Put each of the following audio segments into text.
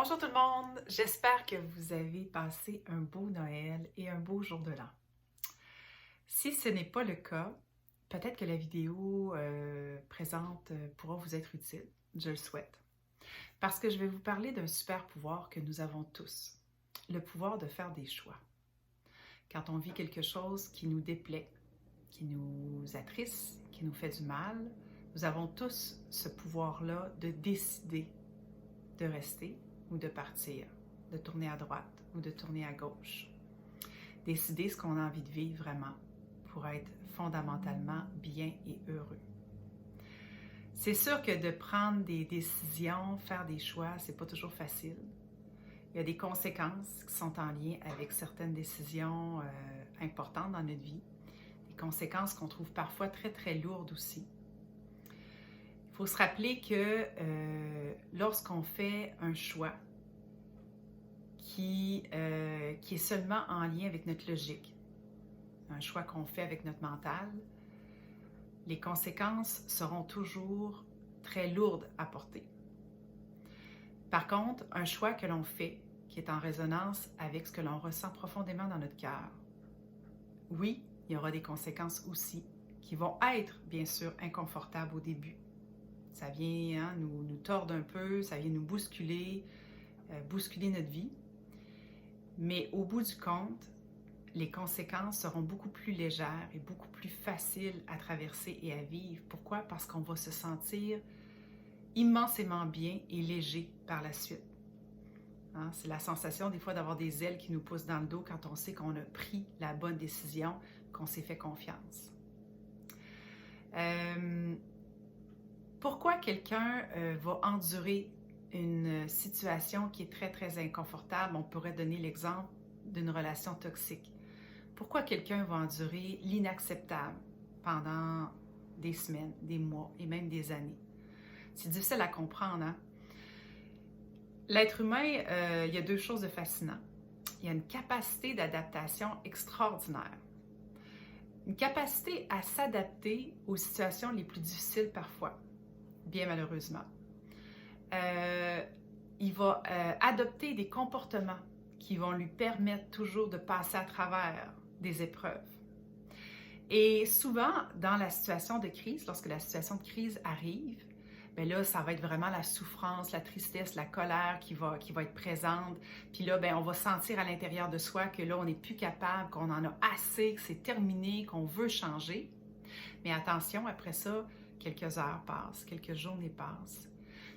Bonjour tout le monde, j'espère que vous avez passé un beau Noël et un beau jour de l'an. Si ce n'est pas le cas, peut-être que la vidéo présente pourra vous être utile, je le souhaite. Parce que je vais vous parler d'un super pouvoir que nous avons tous, le pouvoir de faire des choix. Quand on vit quelque chose qui nous déplaît, qui nous attriste, qui nous fait du mal, nous avons tous ce pouvoir-là de décider de rester ou de partir, de tourner à droite ou de tourner à gauche. Décider ce qu'on a envie de vivre vraiment pour être fondamentalement bien et heureux. C'est sûr que de prendre des décisions, faire des choix, c'est pas toujours facile. Il y a des conséquences qui sont en lien avec certaines décisions importantes dans notre vie. Des conséquences qu'on trouve parfois très, très lourdes aussi. Il faut se rappeler que lorsqu'on fait un choix qui est seulement en lien avec notre logique, un choix qu'on fait avec notre mental, les conséquences seront toujours très lourdes à porter. Par contre, un choix que l'on fait qui est en résonance avec ce que l'on ressent profondément dans notre cœur, oui, il y aura des conséquences aussi qui vont être, bien sûr, inconfortables au début. Ça vient nous tordre un peu, ça vient nous bousculer notre vie. Mais au bout du compte, les conséquences seront beaucoup plus légères et beaucoup plus faciles à traverser et à vivre. Pourquoi? Parce qu'on va se sentir immensément bien et léger par la suite. C'est la sensation des fois d'avoir des ailes qui nous poussent dans le dos quand on sait qu'on a pris la bonne décision, qu'on s'est fait confiance. Pourquoi quelqu'un va endurer une situation qui est très, très inconfortable? On pourrait donner l'exemple d'une relation toxique. Pourquoi quelqu'un va endurer l'inacceptable pendant des semaines, des mois et même des années? C'est difficile à comprendre, hein? L'être humain, il y a deux choses de fascinant. Il y a une capacité d'adaptation extraordinaire. Une capacité à s'adapter aux situations les plus difficiles parfois, bien malheureusement. Il va adopter des comportements qui vont lui permettre toujours de passer à travers des épreuves. Et souvent, dans la situation de crise, lorsque la situation de crise arrive, bien là, ça va être vraiment la souffrance, la tristesse, la colère qui va être présente. Puis là, bien, on va sentir à l'intérieur de soi que là, on n'est plus capable, qu'on en a assez, que c'est terminé, qu'on veut changer. Mais attention, après ça, quelques heures passent, quelques journées passent.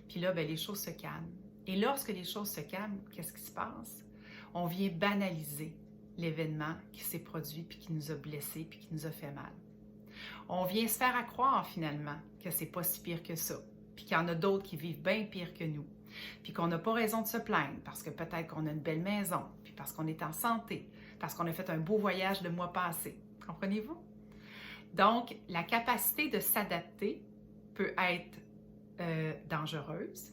Puis là, bien, les choses se calment. Et lorsque les choses se calment, qu'est-ce qui se passe? On vient banaliser l'événement qui s'est produit, puis qui nous a blessés, puis qui nous a fait mal. On vient se faire croire finalement que c'est pas si pire que ça, puis qu'il y en a d'autres qui vivent bien pire que nous, puis qu'on n'a pas raison de se plaindre parce que peut-être qu'on a une belle maison, puis parce qu'on est en santé, parce qu'on a fait un beau voyage le mois passé. Comprenez-vous? Donc, la capacité de s'adapter peut être dangereuse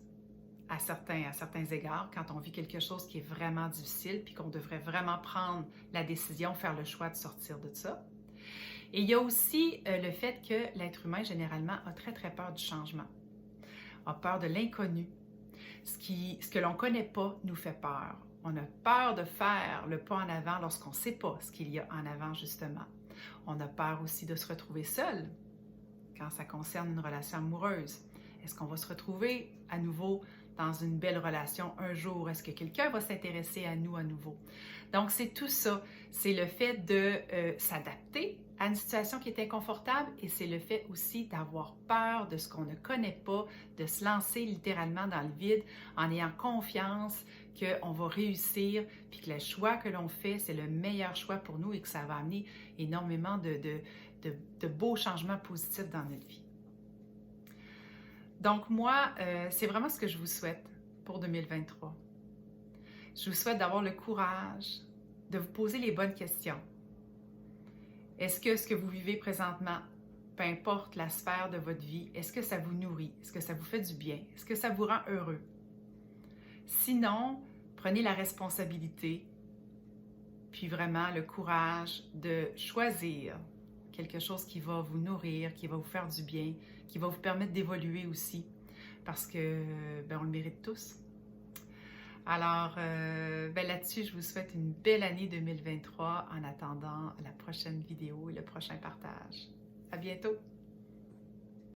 à certains égards quand on vit quelque chose qui est vraiment difficile puis qu'on devrait vraiment prendre la décision, faire le choix de sortir de ça. Et il y a aussi le fait que l'être humain, généralement, a très, très peur du changement, a peur de l'inconnu. Ce que l'on ne connaît pas nous fait peur. On a peur de faire le pas en avant lorsqu'on ne sait pas ce qu'il y a en avant, justement. On a peur aussi de se retrouver seul quand ça concerne une relation amoureuse. Est-ce qu'on va se retrouver à nouveau dans une belle relation un jour? Est-ce que quelqu'un va s'intéresser à nous à nouveau? Donc, c'est tout ça. C'est le fait de s'adapter à une situation qui est inconfortable et c'est le fait aussi d'avoir peur de ce qu'on ne connaît pas, de se lancer littéralement dans le vide en ayant confiance qu'on va réussir puis que le choix que l'on fait, c'est le meilleur choix pour nous et que ça va amener énormément de beaux changements positifs dans notre vie. Donc moi, c'est vraiment ce que je vous souhaite pour 2023. Je vous souhaite d'avoir le courage de vous poser les bonnes questions. Est-ce que ce que vous vivez présentement, peu importe la sphère de votre vie, est-ce que ça vous nourrit? Est-ce que ça vous fait du bien? Est-ce que ça vous rend heureux? Sinon, prenez la responsabilité, puis vraiment le courage de choisir quelque chose qui va vous nourrir, qui va vous faire du bien, qui va vous permettre d'évoluer aussi, parce que on le mérite tous. Alors, ben là-dessus, je vous souhaite une belle année 2023 en attendant la prochaine vidéo et le prochain partage. À bientôt!